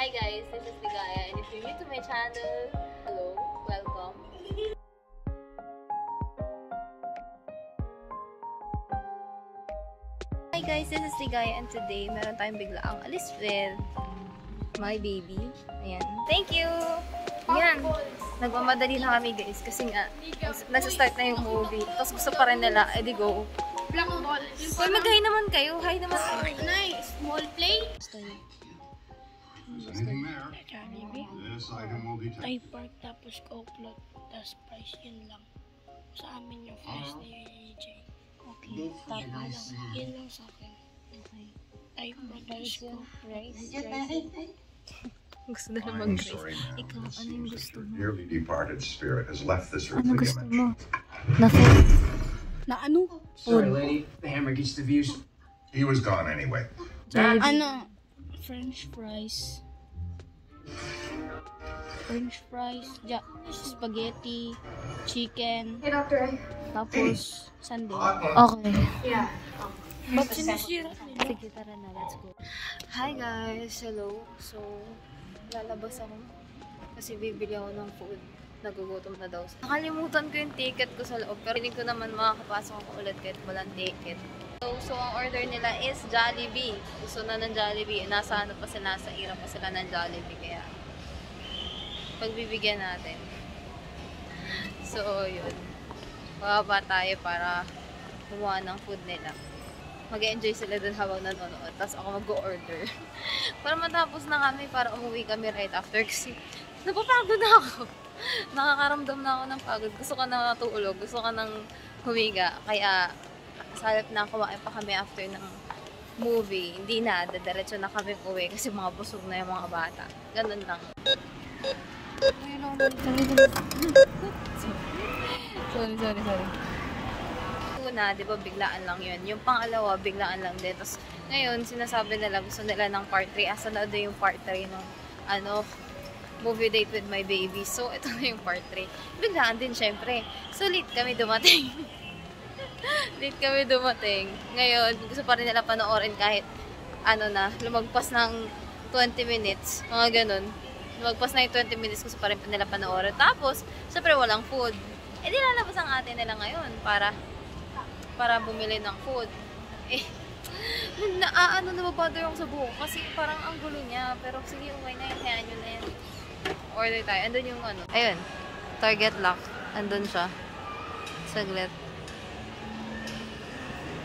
Hi guys, this is Ligaya, and if you're new to my channel, hello, welcome. Hi guys, this is Ligaya, and today meron tayong biglaang alis with my baby. Ayan, thank you! Ayan, nagmamadali na kami guys kasi nga nasa-start na yung movie. Tapos gusto pa rin nila, edi go. Black balls. Well, mag-hi naman kayo. Hi naman kayo. Nice. Small plate. Anything there? Jollibee. This item will be Thai park tapos couplet. Tapos price yun lang. Sa amin yung price ni AJ. Okay. Tapos, Yun lang sa akin. okay. Thai park tapos Rice. Gusto na lang mag-rice. Ikaw, ano yung gusto mo? Dearly departed spirit has left this Ano earthly gusto dimension. mo? Nothing. Na ano? Sorry, lady. The hammer gets the views. He was gone anyway. Ano? French fries. French fries. Spaghetti. Chicken. Hey, Doctor. Tapos, sundae. Okay. Yeah. Ba't sinisira? Sige, tara na. Let's go. Hi guys! Hello. So, lalabas ako. Kasi bibili ako ng food. Nagugutom na daw. Nakalimutan ko yung ticket ko sa loob. Pero hindi ko naman makakapasok ako ulit kahit walang ticket. So, ang order nila is Jollibee. Gusto na ng Jollibee. Nasa ano pa sila, nasa ira pa sila ng Jollibee. Kaya, pagbibigyan natin. So, yun. Bababa tayo para kumuha ng food nila. Mag-enjoy sila dun habang nanonood. Tapos ako mag-order. Para matapos na kami, para umuwi kami right after. Kasi, napapagod na ako. Nakakaramdam na ako ng pagod. Gusto ko na matulog. Gusto ko nang humiga. Kaya, sa halip na kumain pa kami after ng movie. Hindi na. Dadiretso na kami uwi kasi mga busog na yung mga bata. Ganun lang. Sorry. Una, di ba, biglaan lang yun. Yung pangalawa, biglaan lang din. Tapos, ngayon, sinasabi nila, gusto nila ng part 3. Asa na doon yung part 3 ng, movie date with my baby. So, ito na yung part 3. Biglaan din, syempre. So, late kami dumating. Ngayon, gusto pa rin nila panoorin kahit, lumagpas ng 20 minutes. Mga ganun. Lumagpas na yung 20 minutes, gusto pa rin nila panoorin. Tapos, syempre, walang food. Eh, di lalabas ang ate nila ngayon para bumili ng food. Nababother ako sa buhok kasi parang ang gulo niya. Pero sige, okay na yun. Kaya nyo na yan. Order tayo. Andun yung ayun. Target lock. Andun siya. Saglit.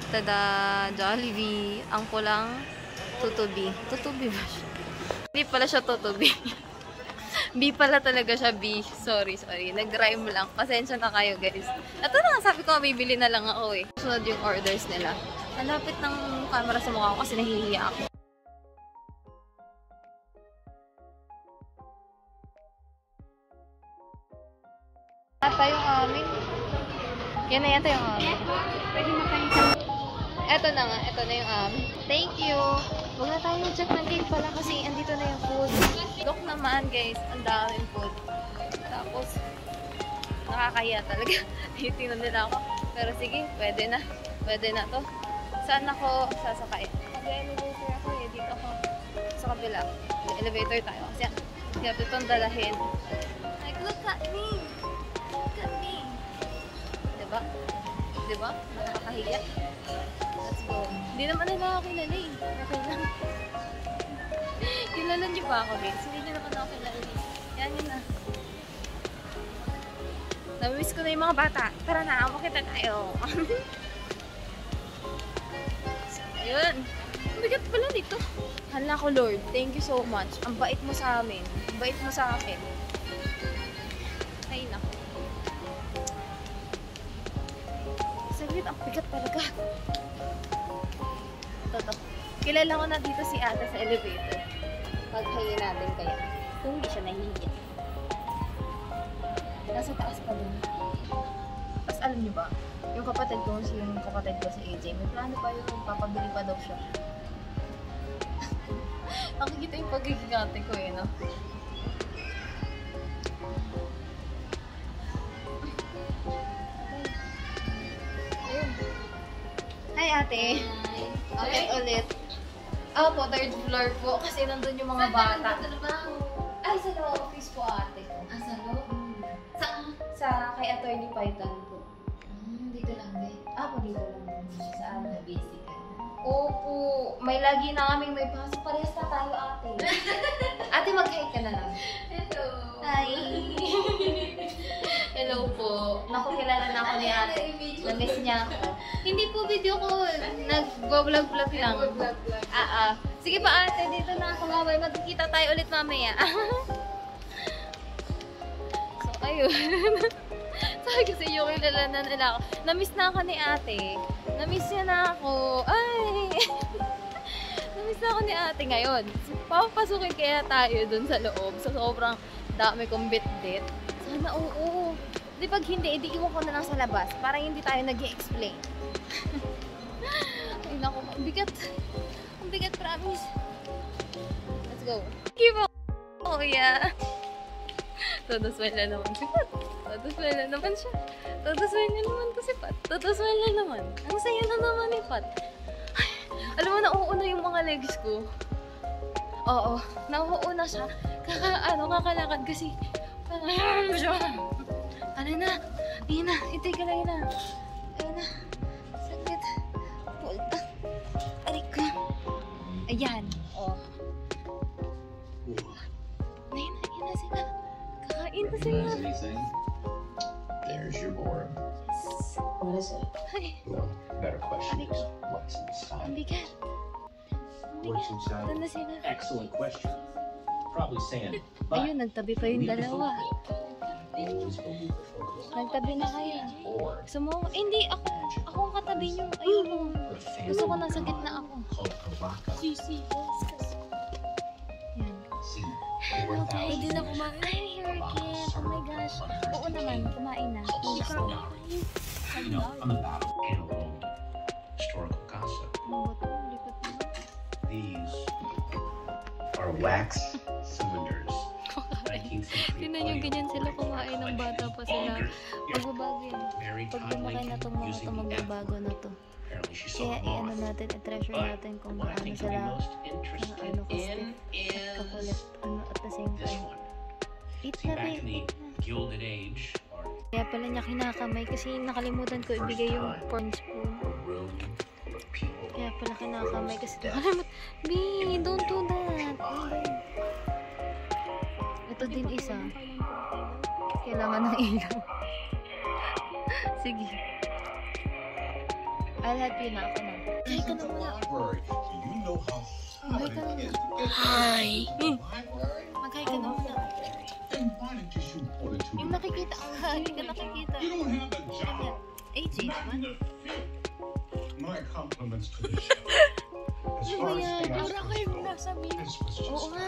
Tada! Jollibee. Ang kulang tutubi. Tutubi ba siya? Hindi pala siya tutubi. B pala talaga siya, B. Sorry. Nag-rhyme lang. Pasensya na kayo, guys. Ito na, sabi ko, bibili na lang ako eh. Sunod yung orders nila. Ang lapit ng camera sa mukha ko kasi nahihiya ako. Ito yung amin. Yan na yata yung amin. Ito na nga. Ito na yung amin. Thank you. Huwag na tayo mag-check ng cake pala kasi andito na yung food. Look naman guys, ang daming food. Tapos, nakakahiya talaga. Tingnan nila ako. Pero sige, pwede na. Pwede na to. Saan ako sasakay? Mag-elevator ako eh. Dito ako sa kabila. Elevator tayo. Kasi kaya itong dalahin. Like, look at me! Look at me! Diba? Diba? Nakakahiya. Let's go. Hindi naman nila ako kilala eh. Okay lang. Kilala niyo ba ako, guys? Hindi niyo naman ako kilala eh. Yan yun na. Namiss ko na yung mga bata. Tara na, makita tayo. Ayun. Ang bigat pala dito. Hala ko, Lord. Thank you so much. Ang bait mo sa amin. Ang bait mo sa akin. Ay, naku. Saglit, ang bigat talaga. Ito. Kilala ko na dito si ate sa elevator. Paghayin natin kaya. Kung hindi siya nahihiya. Nasa taas pa din. Tapos alam niyo ba, yung kapatid ko si AJ, may plano pa yung papabili pa daw siya. Nakikita yung pagiging ate ko eh, no? Ayun. Hi ate! Ulit. Opo, third floor po kasi nandun yung mga bata. Python ko. Dito lang din. Ako dito lang din. Saan na busy ka? Opo, may lagi na kaming may pasok. Parehas na tayo, ate. Ate, mag-hi ka na lang. Hello. Hi! Hello po. Naku, kilala na ako ni ate. Na-miss niya ako. Hindi po video call. Nag-vlog-vlog lang. Sige pa ate, dito na ako mamaya. Magkikita tayo ulit mamaya. So, ayun. Sabi kasi yung kilala na nila ako. Na-miss na ako ni ate. Na-miss niya na ako. Ay! Na-miss na ako ni ate ngayon. Papapasukin kaya tayo dun sa loob. So, sobrang dami kong bit-bit. Sana oo. Di pag hindi, edi iwan ko na lang sa labas. Para hindi tayo nag-i-explain. Ay naku, ang bigat. Ang bigat, promise. Let's go. Give up. Oh yeah. Todo smile na naman si Pat. Todo smile na naman siya. Todo smile na naman to si Pat. Todo smile na naman. Ang saya na naman ni Pat. Ay, alam mo, nauuna yung mga legs ko. Oo, nauuna siya. Kakalakad kasi. Ano na? Ayun na. Hintay ka lang na. Ayun na. Sakit. Pulta. Arik ko. Ayan. Oh. Ayun na sila. Kakain na sila. Anything? There's your board. What is it? Ay, Well, better question is, what's ang inside? bigat. What's inside? Doon na sila. Excellent question. Probably sand. Ayun, nagtabi pa yung dalawa. Always believe the focus Nagtabi na kayo. or Gusto mo? Hindi, ako ang katabi niyo. Ayun. Gusto ko nasa gitna ako. called Karaka. Yan. See, Hello guys. 4,000 Hindi na kumain. Ay, Hurricane. Oh my gosh. Oo naman, kumain na. You know, I'm about animal historical gossip. Ano ba ito? Lipat na. These are wax cylinders. 19th century Tingnan nyo, ganyan sila kumain ng bata pa sila. Magbabago yan. Mary Pag Todd lumaki na itong Lincoln mga using ito, the magbabago na to. Apparently she saw Kaya a i-ano moth. natin, i-treasure But natin kung what I ano think to be sila. most interested ano ko, in at kakulit. is Ano at the same this time. one. Eat See, na back rin. in the Gilded Age, or Kaya pala niya kinakamay kasi nakalimutan ko ibigay yung porn spoon. a room where people Kaya pala kinakamay kasi nakalimut. B, don't do that. Ito din isa. Kailangan ng ilaw. Sige. I'll help you na ako na. Ay, ka na muna. Library. Do you know how hard it is to get Hi. to the library? Mag-hi ka na muna. Then why didn't you shoot more than 2 Yung nakikita ka nga, hindi ka nakikita. You don't have the job. AJ Not naman. in the field. My compliments to the show. As Ano far as yan? things Para are kayo concerned, nasa meme. this was Oo just nga.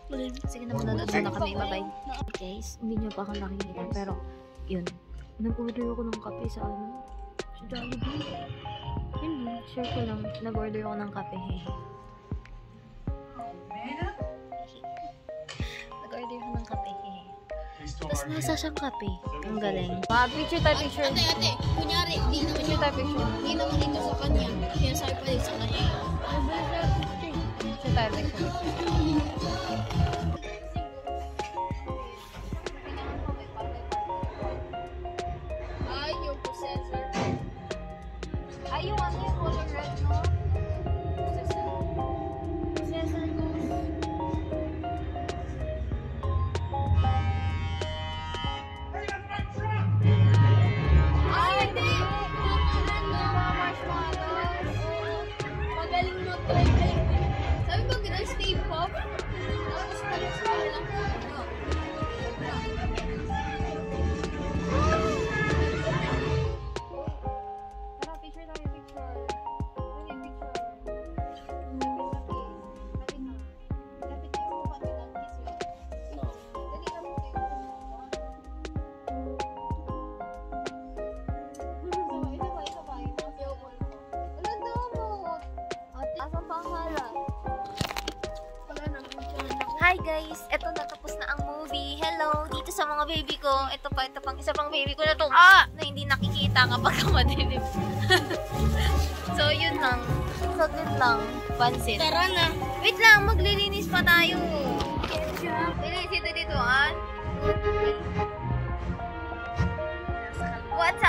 fine. Sige na, manonood na kami. Bye-bye. Guys, hindi nyo pa ako nakikita. Pero, yun. Nag-order ako ng kape sa ano? Sa Jollibee. Yun lang. Share ko lang. Nag-order ako ng kape. Nag-order ako ng kape. Tapos nasa siyang kape. Ang galing. Picture tayo, picture. Ate, kunyari, di naman Picture tayo, picture. Hindi naman ito sa kanya. Kaya sabi pa rin sa kanya. Picture tayo, picture. Ay, yung possessor. Ay, yung ano yung color red, no? Possessor goes. Ay, hindi! Magaling mo to. Sabi mo, stay pop? Tapos talis mo lang. Tara, picture tayo, picture. Dali, picture. Dali na. Lapit yung mukha nila, kiss yun. Dali na po kayo. Isa pa. Wala damot. Ate, asan pa ang hala? Wala naman siya. Hi guys! Eto na, tapos na ang movie. Hello! Dito sa mga baby ko. Ito pang isa pang baby ko na to. Na hindi nakikita kapag madilim. So, yun lang. Saglit lang. Pansit. Tara na. Wait lang, maglilinis pa tayo. Linis ito dito, ah.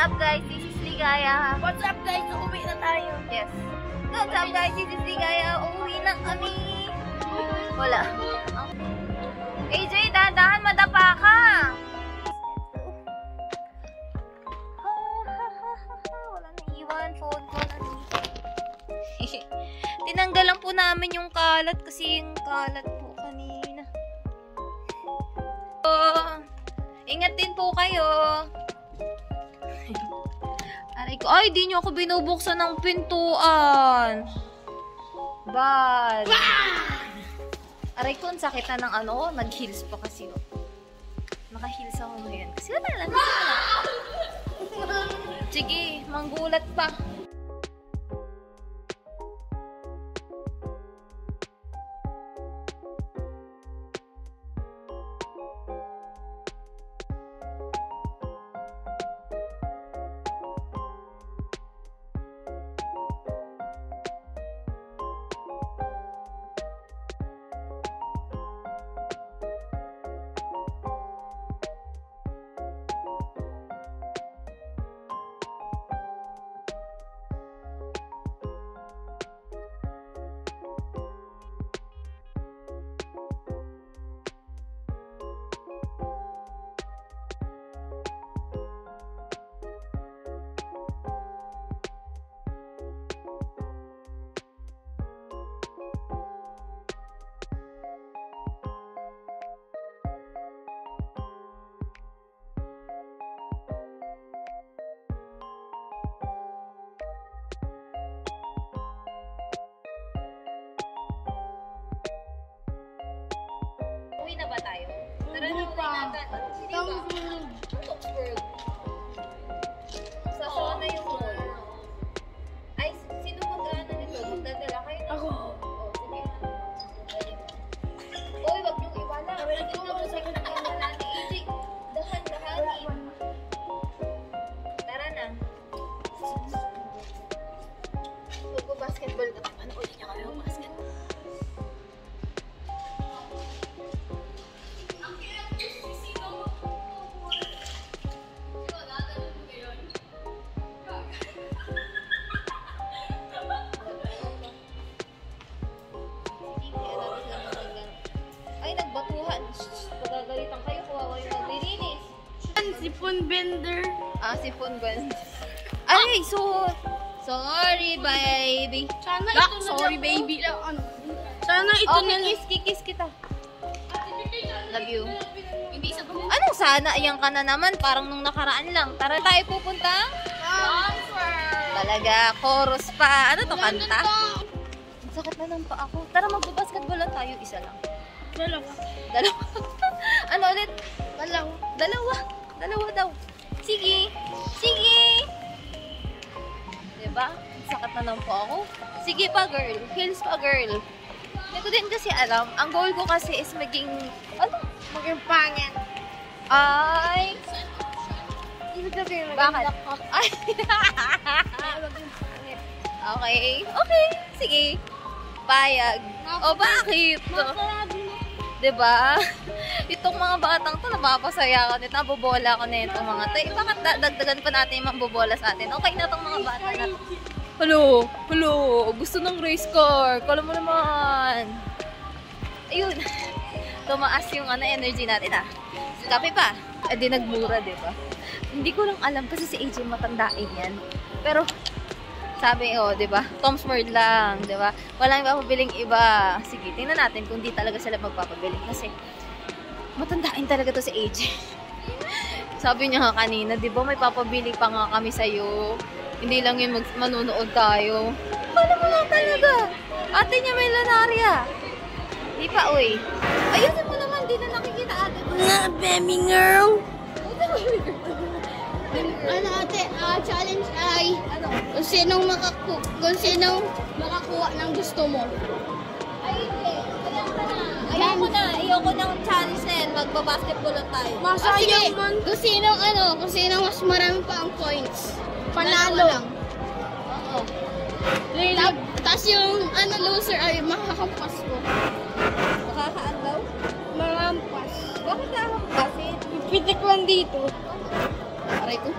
up guys? This is Ligaya. What's up guys? Uuwi na tayo. Yes. What's up guys? This is Ligaya. Uuwi na kami. Wala. AJ, dahan-dahan madapa ka. Wala na iwan. Phone ko na. Tinanggalan po namin yung kalat kasi yung kalat po kanina. Ingat din po kayo. Aray ko. Ay, di nyo ako binubuksan ng pintuan. Bad. Aray ko, ang sakit na ng ano. Nag-heels pa kasi. Oh. Naka-heels ako ngayon. Kasi wala lang. Sige, manggulat pa. Uwi na ba tayo? Tara na, uwi natin. Hindi ba? Toxworld. Sa zona yung mall. Ay, sino mag-ano nito? Magdadala kayo? Ako. Oh, sige. Uy, wag niyong iwala. Nandito na sa kinakala natin. AJ, dahan-dahanin. Tara na. Magpo-basketball ka. Ano ulit niya kami mag-basketball? Ay, nagbatuhan. Pagagalitan kayo, kawawa yung maglilinis. Sipon bender. Ah, si Funban. Ay, so... Sorry, baby. Sana Bak, ito na sorry, lang. baby. Ano? Sana ito na lang. Kikis kita. Love you. Anong sana? Ayan ka na naman. Parang nung nakaraan lang. Tara tayo pupunta. Talaga, chorus pa. Ano to, kanta? Ang sakit na lang pa ako. Tara, magbabasketball lang tayo. Isa lang. Dalawa. Dalawa. Ano ulit? Dalawa. Dalawa. Dalawa daw. Sige. Sige. Diba? Sakit na lang po ako. Sige pa, girl. Heels pa, girl. Hindi ko din kasi alam. Ang goal ko kasi is maging... Ano? Maging pangit. Ay! Bakit? Ay! Okay. Okay. Sige. Payag. O bakit? Diba? Itong mga batang to, napapasaya ko nito. Nabobola ko na itong mga to. Bakit dagdagan pa natin yung mambobola sa atin? Okay na itong mga bata na to. Hello! Hello! Gusto ng race car. Kala mo naman. Ayun. Tumaas yung energy natin ah. Kape pa. Eh di nagmura, diba? Hindi ko lang alam kasi si AJ matandain yan. Pero, sabi, diba? Tom's World lang, diba? Walang ipapabiling iba. Sige, tingnan natin kung di talaga sila magpapabiling. Kasi, matandain talaga to si AJ. Sabi niya nga kanina, diba may papabili pa nga kami sa'yo. Hindi lang yun manunood tayo. Paano mo lang talaga? Ate niya may lanarya. Di pa, uy. Ayusin mo naman, di na nakikita ate mo. Na, baby girl. Ano ate, challenge ay kung sinong makakuha ng gusto mo. Ay, hindi. Ayoko na. Challenge na yan. Magbabasketball lang tayo. Sige, kung sinong mas marami pa ang points. Panalo lang. Oo. Tapos yung loser ay makakampas ko. Makakaan daw? Marampas. Bakit nakakamkasin? Pitik lang dito. aray ko.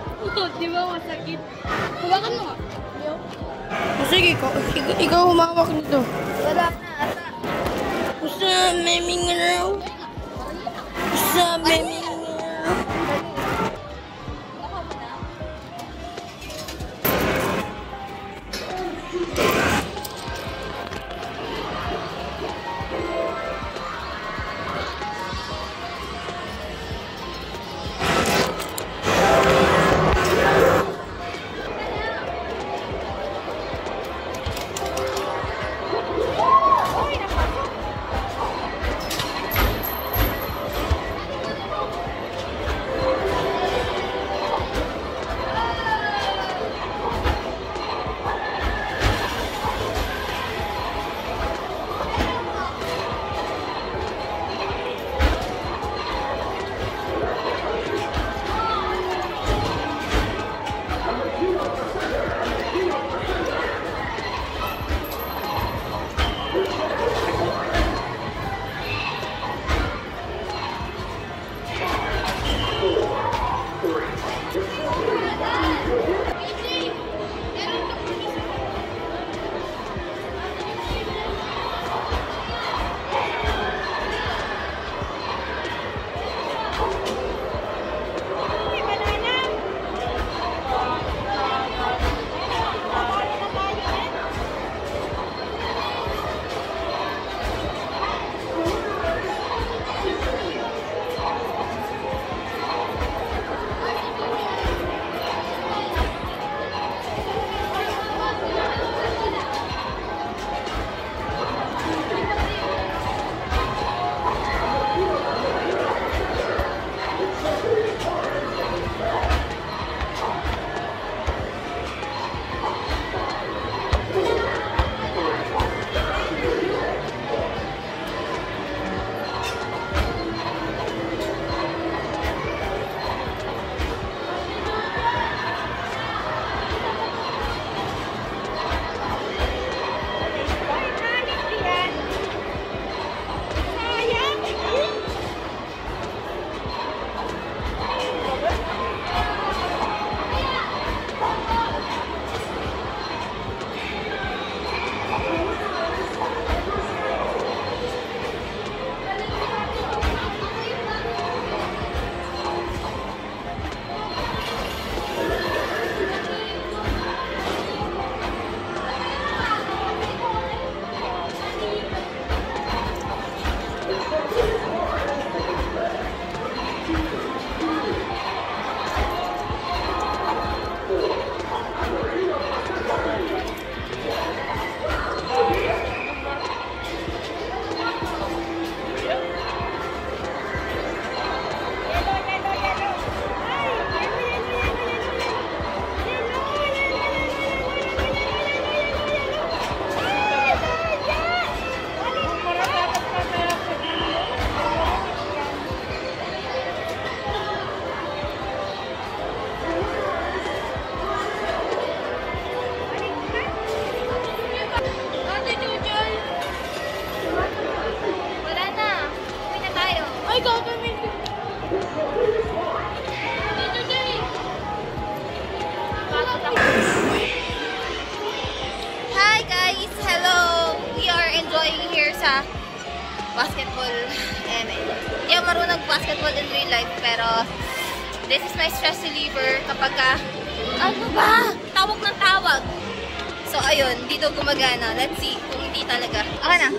Di ba masakit? Hawakan mo nga. Sige, ikaw humawak nito. Wala na, ata. Usa, meming raw. Usa, meming raw. Baka mo na. Hi guys! Hello! We are enjoying here sa basketball. Hindi ako marunong basketball in real life, pero this is my stress reliever kapag ano ba? Tawag ng tawag. So ayun, dito gumagana. Let's see kung hindi talaga. Okay na.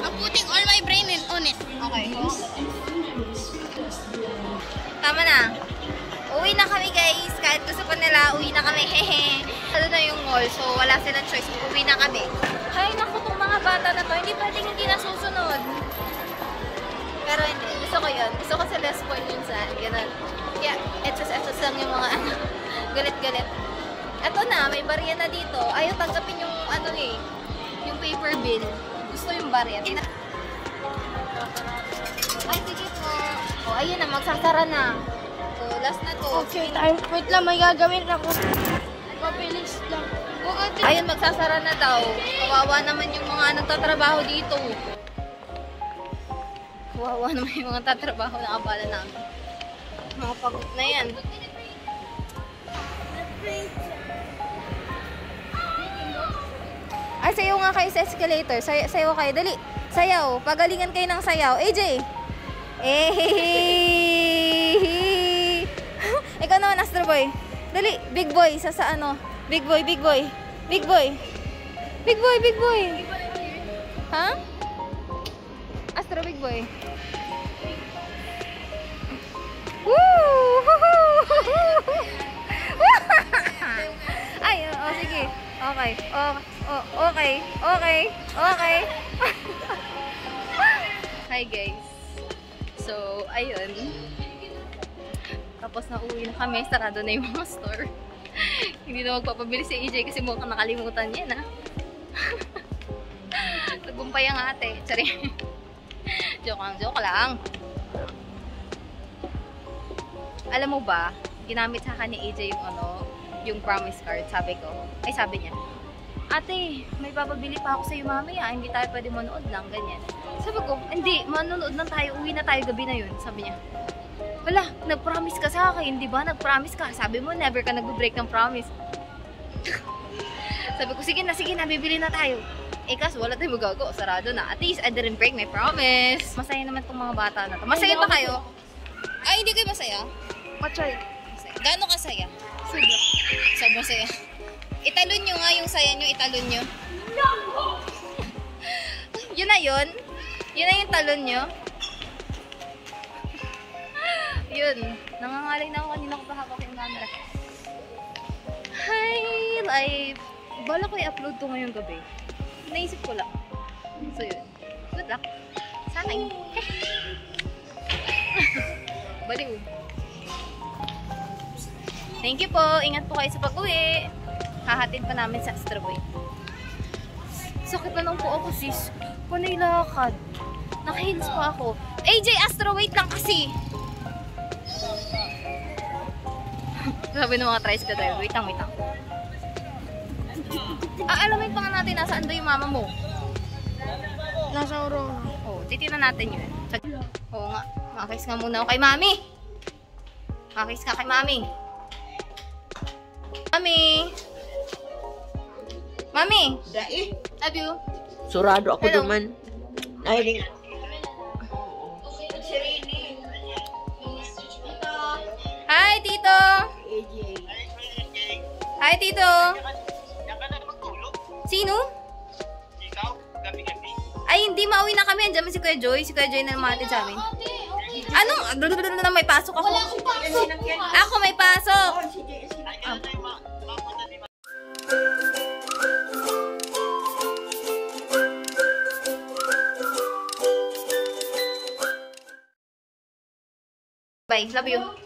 I'm putting all my brain on it. Okay. Tama na. Uwi na kami guys. Kahit gusto pa nila, uwi na kami. Hehe. Ano na yung mall. So wala silang choice. Uwi na kami. Hay naku, itong mga bata na to. Hindi pwedeng hindi nasusunod. Pero hindi. Gusto ko yun. Gusto ko sila spoil yun sa ganun. Kaya etos lang yung mga ano. Galit-galit. Eto na. May barya na dito. Ayaw tanggapin yung ano eh. Yung paper bill. Gusto yung barya. Ay, sige po. O, ayun na. Magsasara na. So, last na to. Okay, time. Wait lang, may gagawin ako. Pabilis lang. Ayun, magsasara na daw. Kawawa naman yung mga nagtatrabaho dito. Kawawa naman yung mga tatrabaho na abala namin. Mga pagod na yan. Ay, sayaw nga kayo sa escalator. Sayaw kayo. Dali. Sayaw. Pagalingan kayo ng sayaw. AJ! Eh! Ikaw naman, Astro Boy. Dali. Big boy. Sa ano? Big boy, big boy. Big boy. Big boy, big boy. Ha? Astro, big boy. Woo! Ay, oh, sige. Okay. Okay. Okay. Okay. Hi, guys. So, ayun. Tapos na uwi na kami. Sarado na yung mga store. Hindi na magpapabili si AJ kasi mukhang nakalimutan niya na. Nagumpay ang ate. Sorry. Joke lang. Alam mo ba, ginamit sa akin ni AJ yung yung promise card, sabi niya, ate, may papabili pa ako sa'yo mamaya, hindi tayo pwede manood lang, ganyan. Sabi ko, hindi, manonood lang tayo, uwi na tayo gabi na yun, sabi niya. Wala, nag-promise ka sa akin, di ba? Nag-promise ka, sabi mo, never ka nag-break ng promise. Sabi ko, sige na, bibili na tayo. Eh, kaso wala tayong magago, sarado na. At least, I didn't break my promise. Masaya naman tong mga bata na to. Masaya ba kayo? Ay, hindi kayo masaya? Machay. Gaano kasaya? Sobrang saya. Italon nyo nga yung saya nyo, italon nyo. No! Yun na yun. Yun na yung talon nyo. Yun. Nangangalay na ako kanina ko pa hawak yung camera. Hi, life. Bala ko i-upload to ngayong gabi. Naisip ko lang. So yun. Good luck. Sana yun. Baliw. Thank you po. Ingat po kayo sa pag-uwi. Hahatid pa namin sa Astro Boy. Sakit na lang po ako, sis. Panay lakad. Naka-heels pa ako. AJ, Astro, wait lang kasi. Sabi ng mga tricycle driver, wait lang. Alam mo yung pangan natin, nasaan ba yung mama mo? Nasa Aurora. Oo, titignan natin yun. Oo nga, makakis nga muna ako kay mami. Makakis ka kay mami. Mami! Mami! Dai, Love you. surado ako Hello. duman. Ay, ring. Hi, Tito! Hi, Tito! Sino? Ay, hindi, mauwi na kami. Andiyan si Kuya Joy. Si Kuya Joy na lumatid sa amin. Anong? May pasok ako. Wala akong pasok. Ako may pasok. Bye. Love you.